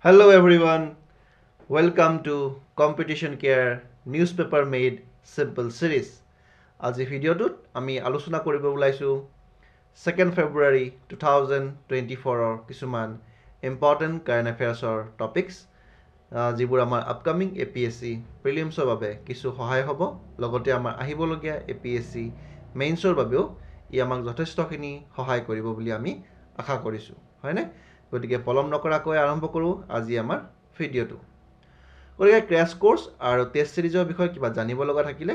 Hello everyone, welcome to Competition Care Newspaper Made Simple Series. আজি ভিডিঅ'টোত আমি আলোচনা কৰিব ওলাইছো 2nd February 2024 কিছুমান ইম্পৰ্টেণ্ট কাৰেণ্ট এফেয়াৰ্ছৰ টপিকছ যিবোৰ আমাৰ আপকামিং APSC প্ৰিলিমছৰ বাবে কিছু সহায় হ'ব লগতে আমাৰ আহিবলগীয়া APSC মেইনছৰ বাবেও ই আমাক যথেষ্টখিনি সহায় কৰিব বুলি আমি আশা কৰিছোঁ হয়নে গতিকে পলম নকৰাকৈ আৰম্ভ কৰোঁ আজি আমাৰ ভিডিঅ'টো গতিকে ক্ৰেছ কোৰ্ছ আৰু টেষ্ট সিৰিজৰ বিষয়ে কিবা জানিব লগা থাকিলে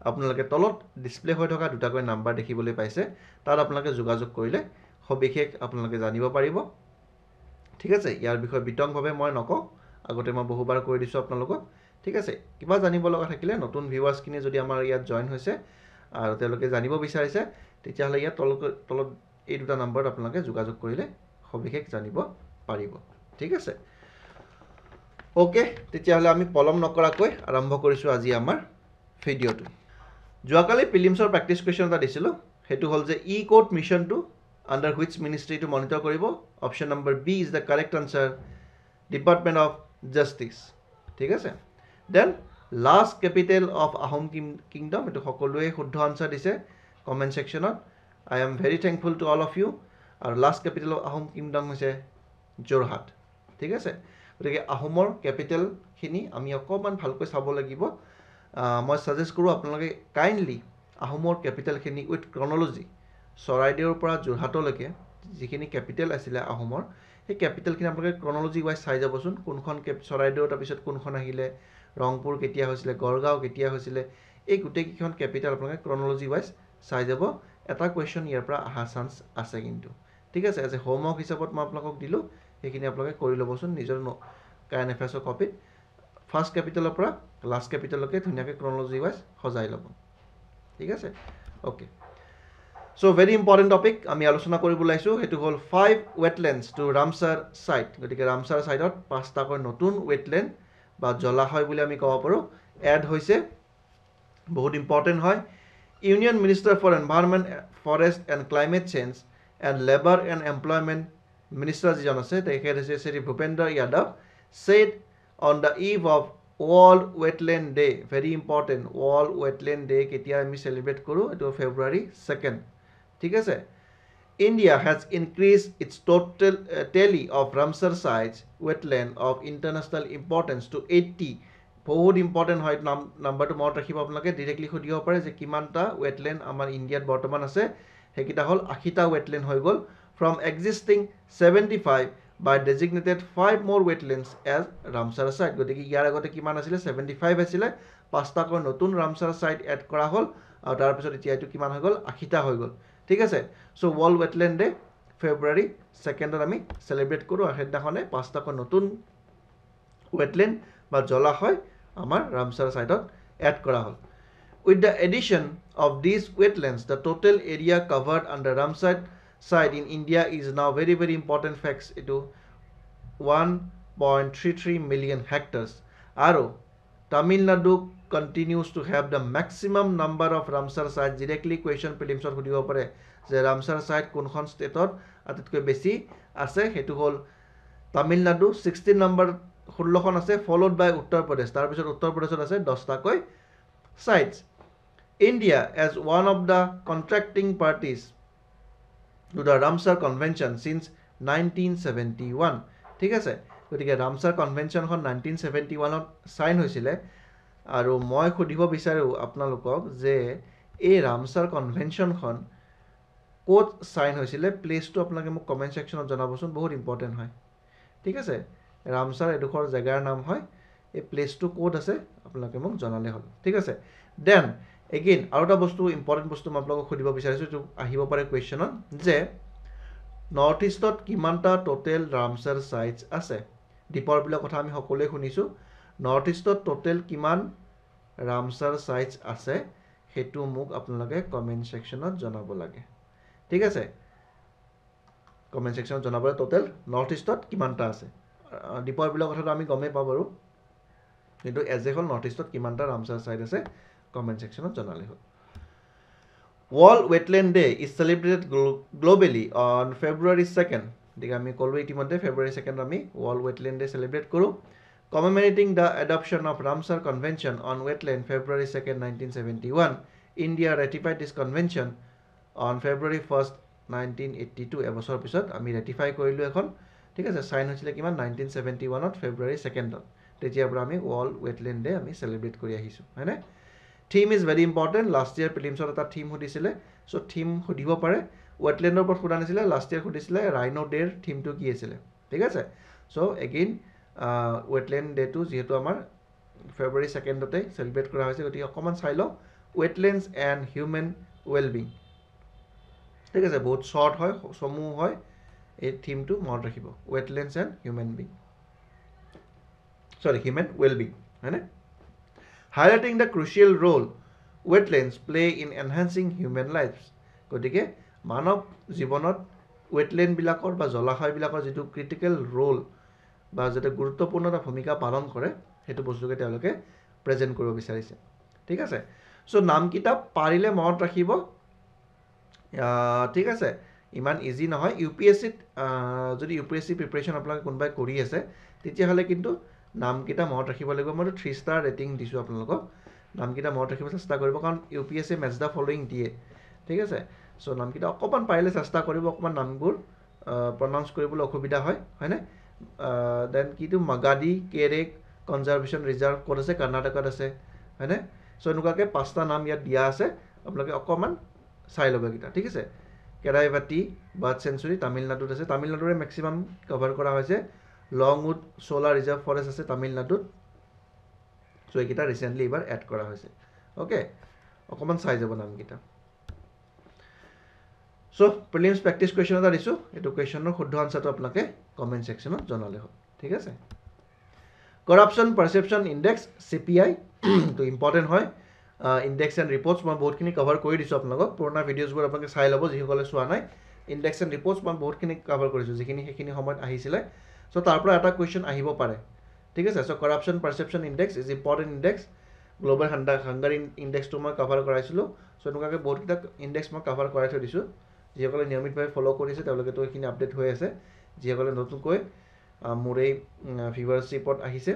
আপোনালোকে তলত ডিসপ্লে হৈ থকা দুটাকৈ নাম্বাৰ দেখিবলৈ পাইছে তাত আপোনালোকে যোগাযোগ কৰিলে সবিশেষ আপোনালোকে জানিব পাৰিব ঠিক আছে ইয়াৰ বিষয়ে বিতংভাৱে মই নকওঁ আগতে মই বহুবাৰ কৈ দিছো আপোনালোকক ঠিক আছে কিবা জানিব লগা থাকিলে নতুন ভিউৱাৰ্ছ কিনে যদি আমাৰ ইয়াত জয়েন হৈছে আৰু তেওঁলোকে জানিব বিচাৰিছে তেতিয়াহ'লে ইয়াত তলত এই দুটা নাম্বাৰত আপোনালোকে যোগাযোগ কৰিলে সবিশেষ জানিব পাৰিব ঠিক আছে ওকে তেতিয়াহ'লে আমি পলম নকৰাকৈ আৰম্ভ কৰিছো আজি আমাৰ ভিডিঅ'টো যোৱাকালি প্ৰিলিমছৰ প্ৰেক্টিছ কুৱেশ্যন এটা দিছিলো হেতু হল যে ই code মিশনটো under which ministry to monitor koribo option number B is the correct answer Department of Justice ঠিক আছে then last capital of Ahom kingdom etu hokolue shuddho answer dise comment section I am very thankful to all of you and last capital of Ahom kingdom hoise Jorhat ঠিক আছে গতিকে আহোমৰ capital খিনি আমি অকমান ভালকৈ চাব লাগিব মই সাজেষ্ট কৰো আপোনালোকে কাইন্ডলি আহোমৰ ক্যাপিটেল খিনি উইথ ক্ৰনলজি চৰাইদেউৰ পৰা যোৰহাটলৈকে যিখিনি ক্যাপিটেল আছিল আহোমৰ এই ক্যাপিটেলখিনি আপোনালোকে ক্ৰনলজি ওয়াইজ চাই যাবচোন কোনখন চৰাইদেউৰ তাৰ পিছত কোনখন আহিলে ৰংপুৰ কেতিয়া হৈছিল গড়গাঁও কেতিয়া হৈছিল এই গুটেই কিখন ক্যাপিটেল আপোনালোকে ক্ৰনলজি ওয়াইজ চাই যাব এটা কোৱেশ্চন ইয়াৰ পৰা আহা চান্স আছে কিন্তু ঠিক আছে এজ এ হোমৱৰ্ক হিচাপত মই আপোনালোকক দিলো এইখিনি আপোনালোকে কৰি ল'বচোন নিজৰ কাৰেণ্ট এফেয়াৰ্ছৰ কপিত ফাৰ্ষ্ট ক্যাপিটেলৰ পৰা লাষ্ট ক্যাপিটেললৈকে ধুনীয়াকৈ ক্ৰনলজি ওয়াইজ সজাই ল'ব ঠিক আছে okay So very important topic আমি আলোচনা কৰিব লাইছো হেতু হল 5 wetlands to Ramsar site গতিকে Ramsar siteত পাঁচটা কৈ নতুন wetland বা জলাশয় বুলি আমি কব পাৰো এড হৈছে বহুত ইম্পৰ্টেন্ট হয় Union Minister for Environment Forest and Climate Change and Labor and Employment Minister যিজন আছে তেখেত হৈছে Shri Bhupendra Yadav said on the eve of World Wetland Day very important World Wetland Day কেতিয়া আমি সেলিব্ৰেট কৰো এটো February 2nd ঠিক আছে India has increased its total tally of Ramsar sites wetland of international importance to 80 বহুত ইম্পৰ্টেন্ট হয় নাম্বাৰটো মনত ৰাখিব আপোনালোকে ডাইৰেক্টলি খুদিব পাৰে যে কিমানটা wetland আমাৰ ইন্ডিয়াত বৰ্তমান আছে হেকিটা হল 80টা wetland হৈ গল from existing 75 by designated 5 more wetlands as Ramsar site গতিকে ইয়াৰ আগতে কিমান আছিল 75 আছিল পাঁচটা কৈ নতুন Ramsar site এড কৰা হল আৰু তাৰ পিছত এতিয়া এটো কিমান হৈ গল 80টা হৈ গল ঠিক আছে সো ওয়ার্ল্ড ওয়েটল্যান্ড ডে ফেব্রুয়ারি 2nd আমি সেলিব্রেট কৰো হেদিনাখনে পাঁচটা কৈ নতুন ওয়েটল্যান্ড বা জলাশয় আমাৰ Ramsar সাইটত এড কৰা হল with the addition of these wetlands the total area covered under Ramsar site in India is now very important facts etu 1.33 million hectares aro Tamil Nadu continues to have the maximum number of Ramsar sites directly question prelims or hudibo pare je Ramsar site kunkhon state or atatkoy beshi ase hetu hol Tamil Nadu 16 number 16 khon ase followed by Uttar Pradesh tar pisot Uttar Pradeshot ase 10 ta koi sites India as one of the contracting parties to the Ramsar convention since 1971 ঠিক আছে গতিকে Ramsar convention খন 1971 ত sign হৈছিলে আৰু মই খুদিব বিচাৰো আপোনালোকক যে এই Ramsar convention খন কোড সাইন হৈছিলে প্লেসটো আপোনালোকে মোক কমেন্ট সেকশনত জনাবচোন বহুত ইম্পৰ্টেন্ট হয় ঠিক আছে Ramsar এডোখৰ জাগাৰ নাম হয় এই প্লেসটো কোড আছে আপোনালোকে মোক জনালে হল ঠিক আছে দেন এগেইন আৰু এটা বস্তু ইম্পৰ্টেন্ট বস্তু মই আপোনালোকক খুদিব বিচাৰিছো যে আহিব পাৰে কোৱেশ্চনত যে নৰ্থ ইষ্টত কিমানটা টোটাল Ramsar সাইটস আছে দীপৰ বিলৰ কথা আমি সকলোৱে শুনিছো নৰ্থ ইষ্টত টোটাল কিমান Ramsar সাইটস আছে হেতু মোক আপোনালোকে কমেন্ট সেকশনত জনাব লাগে ঠিক আছে কমেন্ট সেকশনত জনাব টোটাল নৰ্থ ইষ্টত কিমানটা আছে দীপৰ বিলৰ কথা আমি গমে পাব বাৰু কিন্তু এজ এ হল নৰ্থ ইষ্টত কিমানটা Ramsar সাইট আছে কমেন্ট সেকশনত জনালে হল World Wetland Day is celebrated globally on February 2nd গতিকে আমি ক'লো ইতিমধ্যে February 2nd আমি World Wetland Day celebrate কৰোঁ commemorating the adoption of Ramsar Convention on Wetland February 2nd 1971 India ratified this convention on February 1st 1982 এবছৰ পিছত আমি ratify কৰিলো এখন ঠিক আছে সাইন হৈছিল কিমান 1971 ত February 2nd ত তেতিয়াৰ পৰা আমি World Wetland Day আমি celebrate কৰি আহিছো হয়নে theme is very important last year prelims ৰ এটা theme সুধিছিলে so theme সুধিব পাৰে wetland ৰ ওপৰত সুধা নাছিলে last year সুধিছিলে rhino day ৰ theme টো কি আছিল ঠিক আছে so again wetland day টো যেহেতু আমাৰ February 2nd তে celebrate কৰা হৈছে গতিকে অকমান চাই লও wetlands and human well being ঠিক আছে বহুত শর্ট হয় সমূহ হয় এই থিম টো মনত ৰাখিব wetlands and human well being হয়নে highlighting the crucial role wetlands play in enhancing human lives গতিকে মানৱ জীৱনত wetland বিলাকৰ বা জলাশয় বিলাকৰ যেটো ক্ৰিটিক্যাল ৰোল বা যেটো গুৰুত্বপূৰ্ণ এটা ভূমিকা পালন কৰে হেতু বস্তুকে তেওঁলোকে প্ৰেজেন্ট কৰিব বিচাৰিছে ঠিক আছে সো নাম কিতাপ পাৰিলে মনত ৰাখিব ঠিক আছে ইমান ইজি নহয় ইউপিএসসি যদি ইউপিএসসি প্ৰিপাৰেচন আপোনালোকে কোনবাই কৰি আছে তেতিয়া হলে কিন্তু নাম কিটা মনত ৰাখিব লাগিব মই 3 ষ্টাৰ ৰেটিং দিছো আপোনালোকক নাম কিটা মনত ৰাখিব চেষ্টা কৰিব কাৰণ ইউপিএসসি মেচ দা ফলোইং দিয়ে ঠিক আছে সো নাম কিটা অকমান পাৰিলে চেষ্টা কৰিব অকমান নামবোৰ প্ৰনাউন্স কৰিবলৈ অসুবিধা হয় হয়নে দেন কিটো মাগাদি কেৰেক কনজাৰভেশন ৰিজাৰ্ভ ক'ত আছে কৰ্ণাটকত আছে হয়নে সো এনেকুৱাকে পাঁচটা নাম ইয়াত দিয়া আছে আপোনালোকে অকমান চাই ল'ব কিটা ঠিক আছে কেৰাইবাটি বাৰ্ড সেঞ্চুৰী তামিলনাডুত আছে তামিলনাডুৰে ম্যাক্সিমাম কভাৰ কৰা হৈছে লংউড সোলাৰ ৰিজাৰ্ভ ফৰেষ্ট আছে তামিলনাডুত সো এইকিটা ৰিসেন্টলি এবাৰ এড কৰা হৈছে ওকে অকমান চাই যাব নাম কিটা সো প্ৰিলিমছ প্ৰেক্টিস কোৱেশ্চন এটা দিছো এটো কোৱেশ্চনৰ শুদ্ধ আনসাৰটো আপোনালোকে কমেন্ট সেকশনত জনালে হ'ব ঠিক আছে Corruption Perception Index CPI to important হয় index and reports মই বহুতখিনি কভাৰ কৰি দিছো আপোনালোকক পুৰণা ভিডিওছবোৰ আপোনালোকে চাই ল'ব যিসকলে চোৱা নাই index and reports মই বহুতখিনি কভাৰ কৰিছো যিখিনি সেইখিনি সময়ত আহিছিলে সো তাৰ পৰা এটা কোৱেশ্চন আহিব পাৰে ঠিক আছে so Corruption Perception Index is important index Global Hunger Index টো মই কভাৰ কৰাইছিলো সো এনেকুৱাকে বহুতটা ইনডেক্স মই কভাৰ কৰাই থৈ দিছো যিসকলে নিয়মিতভাৱে ফলো কৰিছে তেওঁলোকে তো এইখিনি আপডেট হৈ আছে যিসকলে নতুনকৈ মোৰে ভিউৱাৰশিপত আহিছে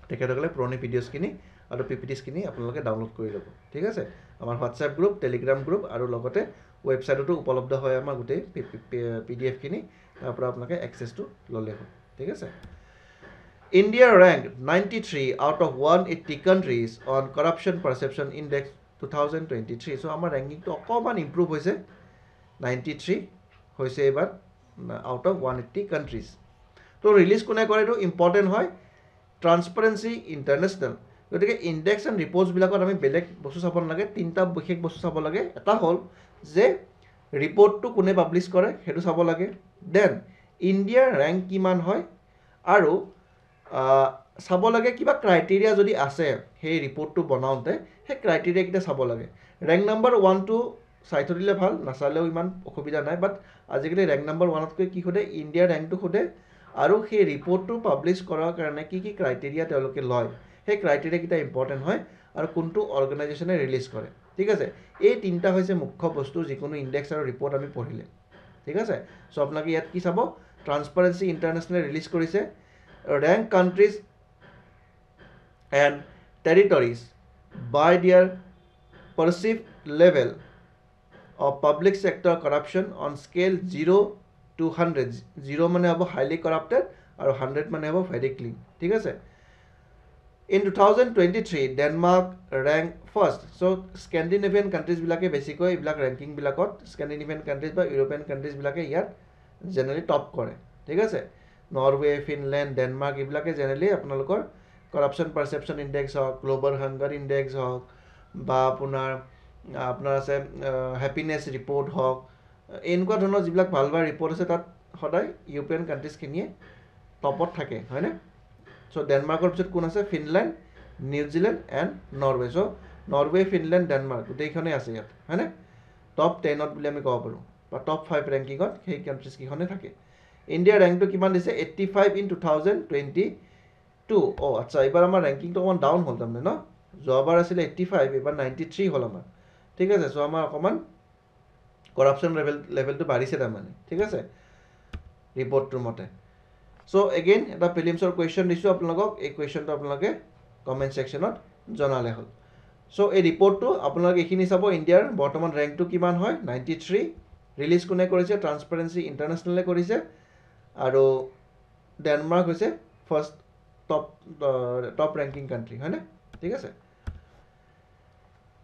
তেখেতসকলে পুৰণি ভিডিওছখিনি আৰু পিপিটিছখিনি আপোনালোকে ডাউনলোড কৰি ল'ব ঠিক আছে আমাৰ WhatsApp গ্ৰুপ টেলিগ্ৰাম গ্ৰুপ আৰু লগতে ৱেবসাইটতো উপলব্ধ হয় আমাৰ গোটে পিডিএফ খিনি তাৰ পৰা আপোনালোকে এক্সেছটো ললে হ'ব ঠিক আছে India ranked 93 out of 180 countries on Corruption Perception Index 2023 so আমাৰ ৰ্যাঙ্কিং তো অকমান ইমপ্ৰুভ হৈছে 93 হৈছে এবাৰ out of 180 countries তো ৰিলিজ কোনে কৰে তো ইম্পৰ্টেন্ট হয় ট্ৰান্সপাৰেন্সি ইন্টাৰনেশ্যনেল গতিকে ইনডেক্স এণ্ড ৰিপৰ্টছ বিলাকত আমি বেলেগ বস্তু চাব নালাগে তিনটা বিশেষ বস্তু চাব লাগে এটা হল যে ৰিপৰ্টটো কোনে পাবলিশ কৰে হেতু চাব লাগে দেন ইণ্ডিয়াৰ ৰ্যাঙ্ক কিমান হয় আৰু চাব লাগে কিবা ক্ৰাইটেৰিয়া যদি আছে সেই ৰিপৰ্টটো বনাওতে সেই ক্ৰাইটেৰিয়া কিটা চাব লাগে ৰ্যাঙ্ক নাম্বাৰ 1 টু চাই থৰিলে ভাল নাচালেও ইমান অসুবিধা নাই বাট আজিকালি ৰ্যাঙ্ক নাম্বাৰ 1 তকৈ কি খুদে ইণ্ডিয়াৰ ৰ্যাঙ্কটো খুদে আৰু সেই ৰিপৰ্টটো পাবলিশ কৰাৰ কাৰণে কি কি ক্ৰাইটেৰিয়া তেওঁলোকে লয় সেই ক্ৰাইটেৰিয়া কিটা ইম্পৰ্টেন্ট হয় আৰু কোনটো অৰ্গানাইজেচনে ৰিলিজ কৰে ঠিক আছে এই তিনটা হৈছে মুখ্য বস্তু যিকোনো ইনডেক্স আৰু ৰিপৰ্ট আমি পঢ়িলে ঠিক আছে সো আপোনালোকে ইয়াত কি চাব ট্ৰান্সপাৰেন্সি ইন্টাৰনেশ্যনেল ৰিলিজ কৰিছে rank countries and territories by their perceived level of public sector corruption on scale 0 to 100 0 মানে হ'ব highly corrupted আৰু 100 মানে হ'ব very clean ঠিক আছে in 2023 Denmark ranked first so Scandinavian countries বিলাকে বেছিকৈ ইবিলাক ranking বিলাকত Scandinavian countries বা European countries বিলাকে ইয়াত generally top কৰে ঠিক আছে Norway, Finland, Denmark ইবিলাকে জেনেৰেলি আপোনালোকৰ Corruption Perception Index হওক Global Hunger Index হওক বা আপোনাৰ আছে Happiness Report হওক এনেকুৱা ধৰণৰ যিবিলাক ভাল ভাল ৰিপৰ্ট আছে তাত সদায় ইউৰোপিয়ান কান্ট্ৰিজ খিনিয়ে টপত থাকে হয়নে সো ডেনমাৰ্কৰ পিছত কোন আছে Finland New Zealand and Norway so Norway Finland Denmark গোটেইখনে আছে ইয়াত হয়নে টপ 10 ত বুলি আমি ক'ব পাৰো বা টপ 5 ৰেংকিংত সেই কান্ট্ৰিজ কিখনে থাকে India rank to kiman dise 85 in 2022 oh acha ebar amar ranking to on down hol tamne no jobar asile 85 ebar 93 hol amar thik ase so amar okoman corruption level to barise ta mane thik ase ৰিপৰ্টটোৰ মতে so again এটা প্ৰিলিমছৰ question দিছো আপোনালোকক এই কুৱেশ্যনটো আপোনালোকে comment সেকশনত জনালে হ'ল so এই ৰিপৰ্টটো আপোনালোকে এইখিনি চাব ইণ্ডিয়াৰ বৰ্তমান ৰেংকটো কিমান হয় 93 ৰিলিজ কোনে কৰিছে ট্ৰান্সপাৰেন্সি ইন্টাৰনেশ্যনেলে কৰিছে আৰু ডেনমাৰ্ক হৈছে ফাৰ্ষ্ট টপ ৰেংকিং কান্ট্ৰি হয় না ঠিক আছে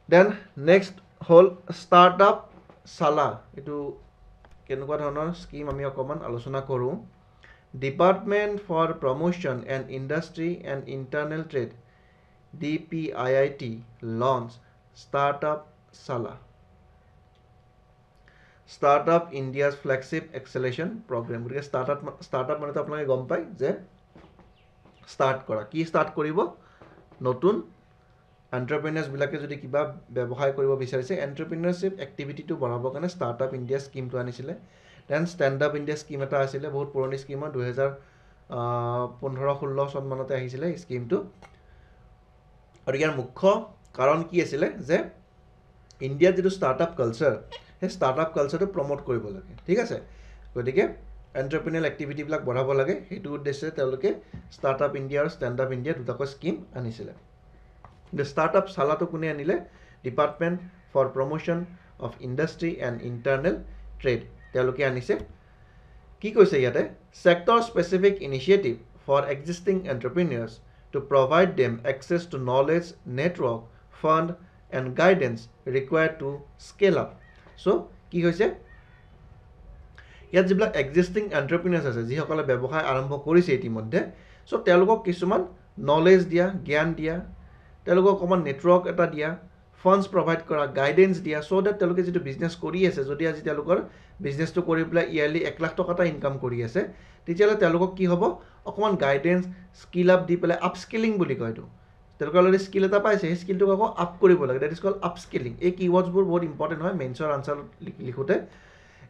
দেন নেক্সট হল স্টাৰ্টআপ সালা এটো কেনেকুৱা ধৰণৰ স্কিম আমি অকমান আলোচনা কৰো department for promotion and industry and internal trade DPIIT launch Startup Sala Startup India's flagship acceleration program গতিকে startup মানে তো আপোনালোকে গম পায় যে স্টার্ট কৰা কি স্টাৰ্ট কৰিব নতুন এন্টাৰপ্ৰেনাৰ্ছ বিলাকে যদি কিবা ব্যৱসায় কৰিব বিচাৰিছে এন্টাৰপ্ৰেনাৰশিপ এক্টিভিটিটো বঢ়াবৰ কাৰণে স্টাৰ্টআপ ইণ্ডিয়া স্কিমটো আনিছিলে then stand up India scheme এটা আছিলে বহুত পুৰণি স্কিম 2015-16 চন মানতে আহিছিলে এই স্কিমটো আৰু ইয়াৰ মুখ্য কাৰণ কি আছিল যে ইণ্ডিয়াৰ যেটো স্টাৰ্টআপ কালচাৰ হে স্টাৰ্টআপ কালচাৰটো প্ৰমোট কৰিব লাগে ঠিক আছে গতিকে এন্টাৰপ্ৰেনাৰিয়েল এক্টিভিটি বিলাক বঢ়াব লাগে হেতু উদ্দেশ্যে তেওঁলোকে স্টাৰ্টআপ ইণ্ডিয়া আৰু ষ্টেণ্ড আপ ইণ্ডিয়া দুটাকৈ স্কিম আনিছিলে The startup Salato Kune Anile, Department for Promotion of Industry and Internal Trade. Teluke Anise. Ki koise yate sector specific initiative for existing entrepreneurs to provide them access to knowledge, network, fund, and guidance required to scale up. So, ki hoise? Yat jiblak existing entrepreneurs ase, jihokale byabosaय arambo korise itimodhe. So, telukok kisuman knowledge dia, gyan dia, তেওঁলোকক common network এটা দিয়া funds provide কৰা guidance দিয়া so that তেওঁলোকে যেটো business কৰি আছে যদি আজি তেওঁলোকৰ বিজনেসটো কৰি প্লাই ইয়াৰলি 1 লাখ টকা এটা ইনকাম কৰি আছে তেতিয়ালে তেওঁলোকক কি হ'ব অকমান গাইডেন্স স্কিল আপ দি প্লাই আপস্কিলিং বুলি কয়টো তেওঁলোকৰ অলৰেডি স্কিল এটা পাইছে এই স্কিলটো আকৌ আপ কৰিব লাগে দ্যাট ইজ কল্ড আপস্কিলিং এই কিৱৰ্ডছ বোৰ বহুত ইম্পৰ্টেন্ট হয় মেনছৰ আনসাৰ লিখোতে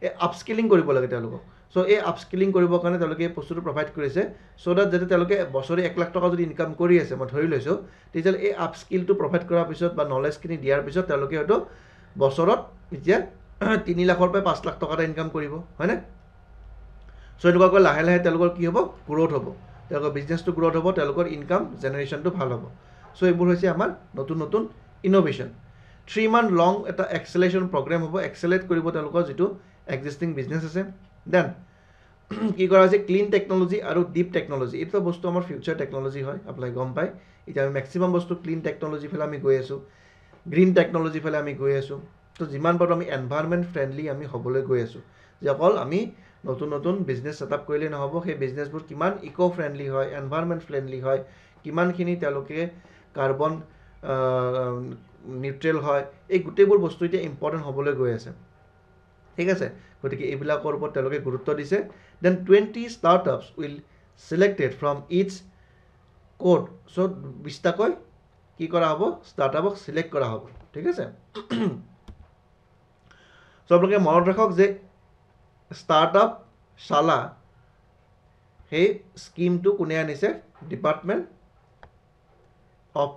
এই আপস্কিলিং কৰিব লাগে তেওঁলোকক সো এই আপস্কিলিং কৰিবৰ কাৰণে তেওঁলোকে এই বস্তুটো প্ৰভাইড কৰিছে সো দ্যাট যেতে তেওঁলোকে বছৰি 1 লাখ টকা যদি ইনকাম কৰি আছে মই ধৰি লৈছো তেতিয়ালে এই আপস্কিলটো প্ৰভাইড কৰাৰ পিছত বা নলেজ কিনি দিয়াৰ পিছত তেওঁলোকে হয়তো বছৰত এতিয়া 3 লাখৰ পৰা 5 লাখ টকা এটা ইনকাম কৰিব হয় না সো এনেকুৱাকৈ লাহে লাহে তেওঁলোকৰ কি হ'ব গ্ৰোথ হ'ব তেওঁলোকৰ বিজনেসটো গ্ৰোথ হ'ব তেওঁলোকৰ ইনকাম জেনাৰেশনটো ভাল হ'ব সো এইবোৰ হৈছে আমাৰ নতুন নতুন ইনোভেশন 3 month লং এটা এক্সেলেৰেশন প্ৰগ্ৰাম হ'ব এক্সেলেৰেট কৰিব তেওঁলোকৰ যেটো এক্সিস্টিং বিজনেস আছে দেন কি কৰা হৈছে ক্লিন টেকনলজি আৰু ডিপ টেকনলজি এটা বস্তু আমাৰ ফিউচাৰ টেকনলজি হয় আপোনালোকে গম পায় এটা আমি ম্যাক্সিমাম বস্তু ক্লিন টেকনলজি ফেলে আমি গৈ আছো গ্ৰীন টেকনলজি ফেলে আমি গৈ আছো তো যিমান পাৰো আমি এনভায়ৰনমেন্ট ফ্ৰেন্ডলি আমি হ'বলৈ গৈ আছো যে অকল আমি নতুন নতুন বিজনেস সেটআপ কৰিলে নহব সেই বিজনেসবোৰ কিমান ইকো ফ্ৰেন্ডলি হয় এনভায়ৰনমেন্ট ফ্ৰেন্ডলি হয় কিমানখিনি তেওঁলোকে কাৰ্বন নিউট্ৰেল হয় এই গুটেবোৰ বস্তু এতিয়া ইম্পৰ্টেন্ট হ'বলৈ গৈ আছে ঠিক আছে গতিকে এইবিলাকৰ ওপৰত তেওঁলোকে গুৰুত্ব দিছে then 20 startups will selected from each code so 20 টা কয় কি কৰা হ'ব স্টাৰ্টআপক সিলেক্ট কৰা হ'ব ঠিক আছে সো আপোনালোকে মনত ৰাখক যে স্টাৰ্টআপ শালা সেই স্কিমটো কোনে আনিছে department of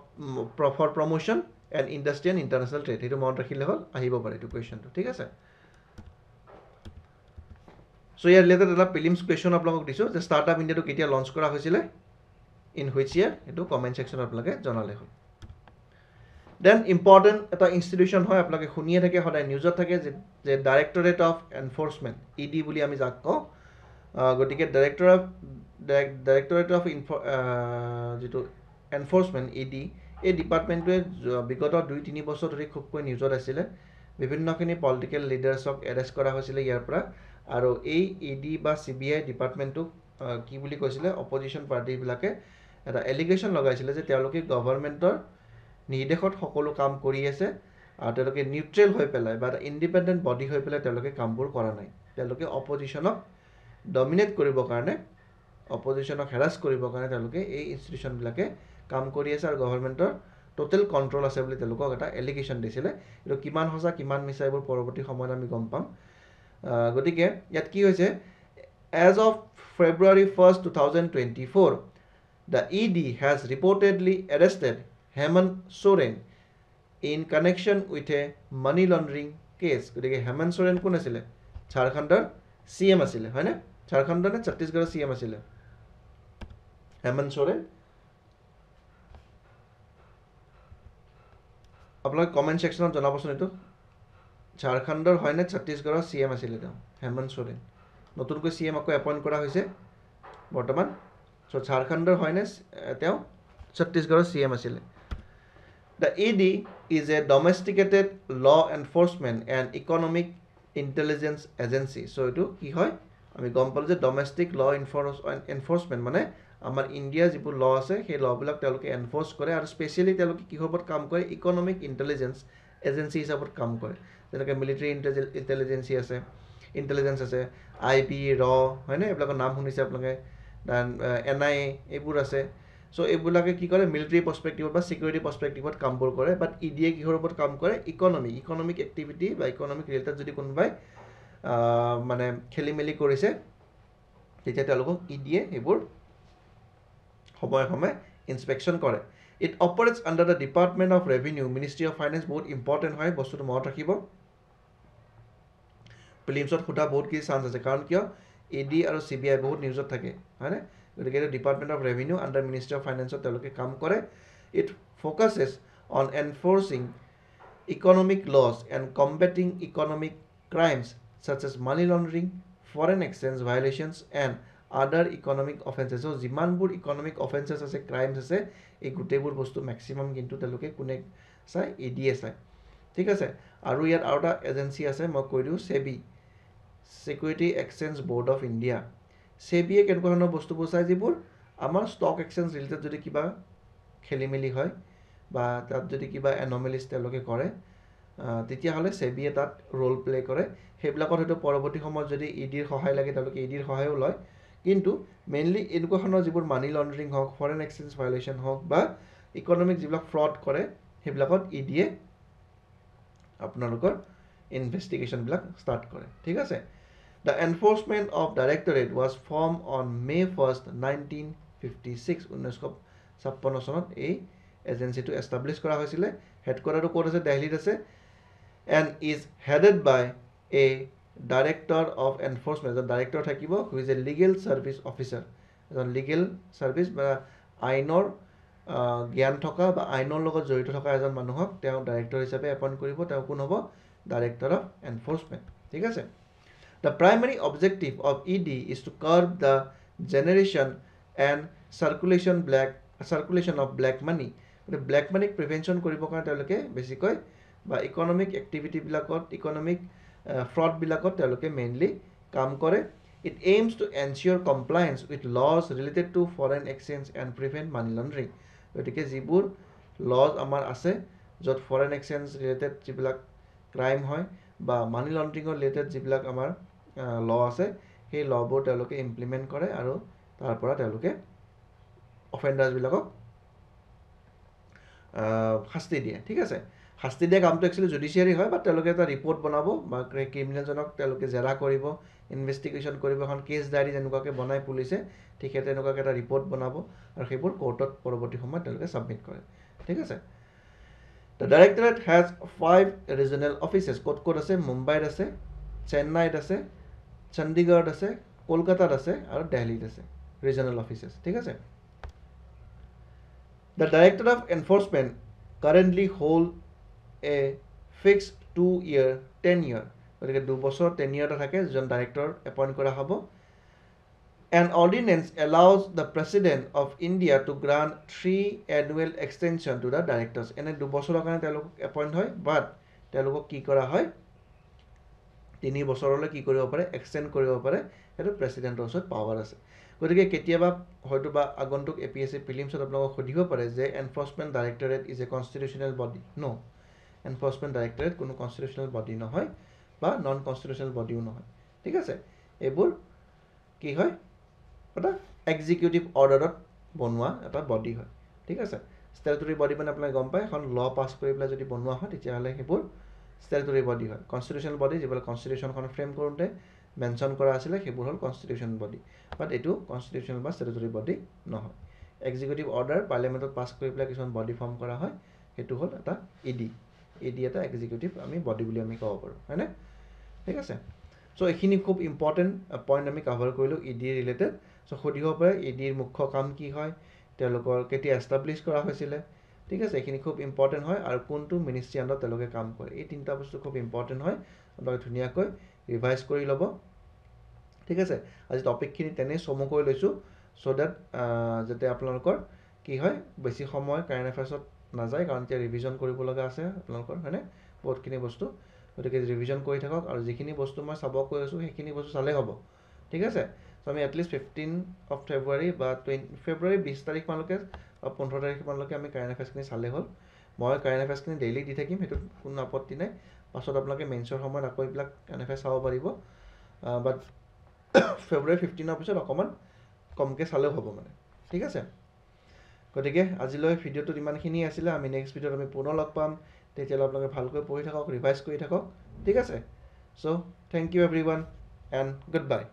for promotion and industry and international trade সেইটো মনত ৰাখিলে হ'ল আহিব পাৰে এইটো কুৱেশ্যনটো ঠিক আছে So here related to prelims question আপোনালোকক দিছো যে স্টাৰ্টআপ ইণ্ডিয়াটো কেতিয়া লঞ্চ কৰা হৈছিল ইন হুইচ ইয়াৰ এটো কমেন্ট সেকশনত আপোনালোকে জনালে হ'ল দেন ইম্পৰ্টেন্ট এটা ইনষ্টিটিউচন হয় আপোনালোকে শুনিয়ে থাকে সদায় নিউজত থাকে যে ডাইৰেক্টৰেট অফ এনফোৰ্সমেন্ট ইডি বুলি আমি যাক কওঁ গটিকে ডাইৰেক্টৰেট অফ যেটো এনফোৰ্সমেন্ট ইডি এই ডিপাৰ্টমেন্টে বিগত 2-3 বছৰ ধৰি খুবকৈ নিউজত আছিল বিভিন্নখিনি পলিটিক্যাল লিডাৰছক এৰেষ্ট কৰা হৈছিল ইয়াৰ পৰা আৰু এই ইডি বা সিবিআই ডিপাৰ্টমেন্টটো কি বুলি কৈছিল অপজিশন পাৰ্টি বিলাকে এটা এলিগেশন লগাইছিল যে তেওঁলোকে গভৰ্ণমেন্টৰ নিৰ্দেশত সকলো কাম কৰি আছে আৰু তেওঁলোকে নিউট্ৰেল হৈ পেলাই বা ইন্ডিপেন্ডেন্ট বডি হৈ পেলাই তেওঁলোকে কামবোৰ কৰা নাই তেওঁলোকে অপজিশনক ডমিনেট কৰিবৰ কাৰণে অপজিশনক হেৰাস কৰিবৰ কাৰণে তেওঁলোকে এই ইনষ্টিটিউচন বিলাকে কাম কৰি আছে আৰু গভৰ্ণমেন্টৰ টোটাল কন্ট্ৰোল আছে বুলি তেওঁলোকক এটা এলিগেশন দিছিল এটো কিমান হসা কিমান মিছা এইবোৰ পৰৱৰ্তী সময়ত আমি গম পাম গটিকে ইয়াত কি হৈছে as of February 1st 2024 the ED has reportedly arrested Hemant Soren in connection with a money laundering case গটিকে হেমন্ত সোৰেন কোন আছিল ঝাৰখণ্ডৰ সিএম আছিল হয়নে ঝাৰখণ্ডৰ নে ছত্তীশগড়ৰ CM আছিলে হেমন্ত সোৰেন আপোনালোকে কমেণ্ট ছেকশ্যনত জনাবচোন এইটো ঝাৰখণ্ডৰ হয় নে ছত্তীশগড়ৰ CM আছিলে তেওঁ হেমন্ত সোৰেন নতুনকৈ CM আকৌ এপইণ্ট কৰা হৈছে বৰ্তমান চ' ঝাৰখণ্ডৰ হয় নে তেওঁ ছত্তীশগড়ৰ CM আছিলে The ED is a domesticated law enforcement and economic intelligence agency. So এইটো কি হয় আমি গম পালো যে ডমেষ্টিক ল এনফৰ্চমেণ্ট মানে আমাৰ ইণ্ডিয়াৰ যিবোৰ ল আছে সেই লবিলাক তেওঁলোকে এনফৰ্চ কৰে আৰু স্পেচিয়েলি তেওঁলোকে কিহৰ ওপৰত কাম কৰে ইকনমিক ইণ্টেলিজেঞ্চ এজেঞ্চি হিচাপত কাম কৰে যেনেকৈ মিলিটাৰী ইণ্টেলিজেঞ্চ আছে IB ৰ হয়নে এইবিলাকৰ নাম শুনিছে আপোনালোকে দেন NIA এইবোৰ আছে চ' এইবিলাকে কি কৰে মিলিটাৰী পাৰ্সপেক্টিভত বা সিকিউৰিটি পাৰ্সপেক্টিভত কামবোৰ কৰে বাট ইডিয়ে কিহৰ ওপৰত কাম কৰে ইকনমিক এক্টিভিটি বা ইকনমিক ৰিলেটেড যদি কোনোবাই মানে খেলি মেলি কৰিছে তেতিয়া তেওঁলোকক ইডিয়ে এইবোৰ সময়ে সময়ে ইনস্পেকশ্যন কৰে it operates under the department of revenue ministry of finance বহুত ইম্পৰ্টেণ্ট হয় বস্তুটো মনত ৰাখিব প্ৰিলিমছত সোধা বহুত কিছু চান্স আছে কাৰণ কিয় ইডি আৰু CBI বহুত নিউজত থাকে হয়নে গতিকে এইটো department of revenue under ministry of ফাইনেন্সত তেওঁলোকে কাম কৰে it focuses on enforcing economic laws and combating economic crimes such as money laundering, foreign exchange violations and other economic offenses. So যিমানবোৰ ইকনমিক অফেন্সেছ আছে ক্ৰাইমছ আছে এই গোটেইবোৰ বস্তু মেক্সিমাম কিন্তু তেওঁলোকে কোনে চাই ইডিয়ে চাই ঠিক আছে আৰু ইয়াত আৰু এটা এজেঞ্চি আছে মই কৈ দিওঁ SEBI security exchange board of India সেবিয়ে কেনেকুৱা ধৰণৰ বস্তুবোৰ চাই যিবোৰ আমাৰ ষ্টক এক্সচেঞ্জ ৰিলেটেড যদি কিবা খেলি মেলি হয় বা তাত যদি কিবা এনমেলিজ তেওঁলোকে কৰে তেতিয়াহ'লে সেবিয়ে তাত ৰোল প্লে কৰে সেইবিলাকত হয়তো পৰৱৰ্তী সময়ত যদি ইডিৰ সহায় লাগে তেওঁলোকে ইডিৰ সহায়ো লয় কিন্তু মেইনলি এনেকুৱা ধৰণৰ যিবোৰ মানি লণ্ডাৰিং হওক ফৰেন এক্সচেঞ্জ ভায়োলেশ্যন হওক বা ইকনমিক যিবিলাক ফ্ৰড কৰে সেইবিলাকত ইডিয়ে আপোনালোকৰ ইনভেষ্টিগেশ্যনবিলাক ষ্টাৰ্ট কৰে ঠিক আছে the enforcement of directorate was form on May 1st 1956 1956 চনত এই এজেঞ্চিটো এষ্টাব্লিছ কৰা হৈছিলে হেডকোৱাৰ্টাৰটো ক'ত আছে দিল্লীত আছে and is headed by a director of enforcement the director থাকিব who is a legal service officer এজন legal service বা আইনৰ জ্ঞান থকা বা আইনৰ লগত জড়িত থকা এজন মানুহক তেওঁ ডাইৰেক্টৰ হিচাপে এপইণ্ট কৰিব তেওঁ কোন হ'ব ডাইৰেক্টৰ অফ এনফৰ্চমেণ্ট ঠিক আছে the primary objective of ED is to curb the generation and circulation of black money black money prevention কৰিব কাৰণে তেওঁলোকে বেছিকৈ বা ইকনমিক এক্টিভিটিবিলাকত ইকনমিক ফ্ৰডবিলাকত তেওঁলোকে মেইনলি কাম কৰে it aims to ensure compliance with laws related to foreign exchange and prevent money laundering গতিকে যিবোৰ লজ আমাৰ আছে য'ত ফৰেন এক্সচেঞ্জ ৰিলেটেড যিবিলাক ক্ৰাইম হয় বা মানি লণ্ডাৰিঙৰ ৰিলেটেড যিবিলাক আমাৰ ল আছে সেই লবোৰ তেওঁলোকে ইমপ্লিমেণ্ট কৰে আৰু তাৰ পৰা তেওঁলোকে অফেণ্ডাৰ্ছবিলাকক শাস্তি দিয়ে ঠিক আছে শাস্তি দিয়া কামটো একচুৱেলি জুডিচিয়াৰী হয় বা তেওঁলোকে এটা ৰিপৰ্ট বনাব বা ক্ৰিমিনেলজনক তেওঁলোকে জেৰা কৰিব ইনভেষ্টিগেশ্যন কৰিব এখন কেছ ডায়েৰী যেনেকুৱাকৈ বনাই পুলিচে ঠিক সেই তেনেকুৱাকৈ এটা ৰিপৰ্ট বনাব আৰু সেইবোৰ কোৰ্টত পৰৱৰ্তী সময়ত তেওঁলোকে ছাবমিট কৰে ঠিক আছে দ্য ডাইৰেক্টৰেট হেজ 5 ৰিজনেল অফিচেছ ক'ত ক'ত আছে মুম্বাইত আছে চেন্নাইত আছে চণ্ডীগড়ত আছে কলকাতাত আছে আৰু দিল্লীত আছে ৰিজনেল অফিচেছ ঠিক আছে the director of enforcement currently hold a fixed 2-year tenure গতিকে 2 বছৰ tenure এটা থাকে যিজন ডাইৰেক্টৰ এপইণ্ট কৰা হ'ব an ordinance allows the president of India to grant 3 annual extension to the directors এনে 2 বছৰৰ কাৰণে তেওঁলোক এপইণ্ট হয় বাট তেওঁলোকক কি কৰা হয় 3 বছৰলৈ কি কৰিব পাৰে এক্সটেণ্ড কৰিব পাৰে সেইটো প্ৰেচিডেণ্টৰ ওচৰত পাৱাৰ আছে গতিকে কেতিয়াবা হয়তো বা আগন্তুক APSC প্ৰিলিমছত আপোনালোকক সুধিব পাৰে যে enforcement directorate is a constitutional body no enforcement directorate কোনো কনষ্টিটিউচনেল বডি নহয় বা নন কনষ্টিটিউচনেল বডিও নহয় ঠিক আছে এইবোৰ কি হয় এটা এক্সিকিউটিভ অৰ্ডাৰত বনোৱা এটা বডি হয় ঠিক আছে ষ্টেটুটৰী বডি মানে আপোনালোকে গম পায় এখন ল পাছ কৰি পেলাই যদি বনোৱা হয় তেতিয়াহ'লে সেইবোৰ ষ্টেটুটৰী বডি হয় কনষ্টিটিউচনেল বডি যিবিলাক কনষ্টিটিউচনখন ফ্ৰেম কৰোঁতে মেনশ্যন কৰা আছিলে সেইবোৰ হ'ল কনষ্টিটিউচন বডি বাট এইটো কনষ্টিটিউচনেল বা ষ্টেটুটৰী বডি নহয় এক্সিকিউটিভ অৰ্ডাৰ পাৰ্লিয়ামেণ্টত পাছ কৰি পেলাই কিছুমান বডি ফৰ্ম কৰা হয় সেইটো হ'ল এটা ইডি এটা এক্সিকিউটিভ আমি বডি বুলি আমি ক'ব পাৰোঁ হয়নে ঠিক আছে চ' এইখিনি খুব ইম্পৰ্টেণ্ট পইণ্ট আমি কাভাৰ কৰিলোঁ ED ৰিলেটেড। চ' সুধিব পাৰে EDৰ মুখ্য কাম কি হয়, তেওঁলোকৰ কেতিয়া এষ্টাব্লিছ কৰা হৈছিলে, ঠিক আছে। এইখিনি খুব ইম্পৰ্টেণ্ট হয় আৰু কোনটো মিনিষ্ট্ৰী আণ্ডাৰত তেওঁলোকে কাম কৰে, এই তিনিটা বস্তু খুব ইম্পৰ্টেণ্ট হয়। আপোনালোকে ধুনীয়াকৈ ৰিভাইজ কৰি ল'ব, ঠিক আছে। আজি টপিকখিনি তেনেই চমুকৈ লৈছোঁ চ' ডেট যাতে আপোনালোকৰ কি হয় বেছি সময় কাৰেণ্ট এফেয়াৰ্ছত নাযায়, কাৰণ এতিয়া ৰিভিজন কৰিব লগা আছে আপোনালোকৰ, হয়নে, বহুতখিনি বস্তু। গতিকে ৰিভিজন কৰি থাকক আৰু যিখিনি বস্তু মই চাব কৈ আছোঁ সেইখিনি বস্তু চালেই হ'ব, ঠিক আছে। চ' আমি এটলিষ্ট 15 ফেব্ৰুৱাৰী বা ফেব্ৰুৱাৰী 20 তাৰিখমানলৈকে 15 তাৰিখমানলৈকে আমি কাৰেণ্ট এফেয়াৰ্ছখিনি চালেই হ'ল। মই কাৰেণ্ট এফেয়াৰ্ছখিনি ডেইলি দি থাকিম, সেইটোত কোনো আপত্তি নাই। পাছত আপোনালোকে মেইনছৰ সময়ত আকৌ এইবিলাক কাৰেণ্ট এফেয়াৰ্ছ চাব পাৰিব, বাট ফেব্ৰুৱাৰী 15 পিছত অকণমান কমকৈ চালেও হ'ব মানে, ঠিক আছে। গতিকে আজিলৈ ভিডিঅ'টোত ইমানখিনি আছিলে। আমি নেক্সট ভিডিঅ'ত আমি পুনৰ লগ পাম, তেতিয়ালৈ আপোনালোকে ভালকৈ পঢ়ি থাকক, ৰিভাইজ কৰি থাকক, ঠিক আছে। So' thank you everyone and good bye.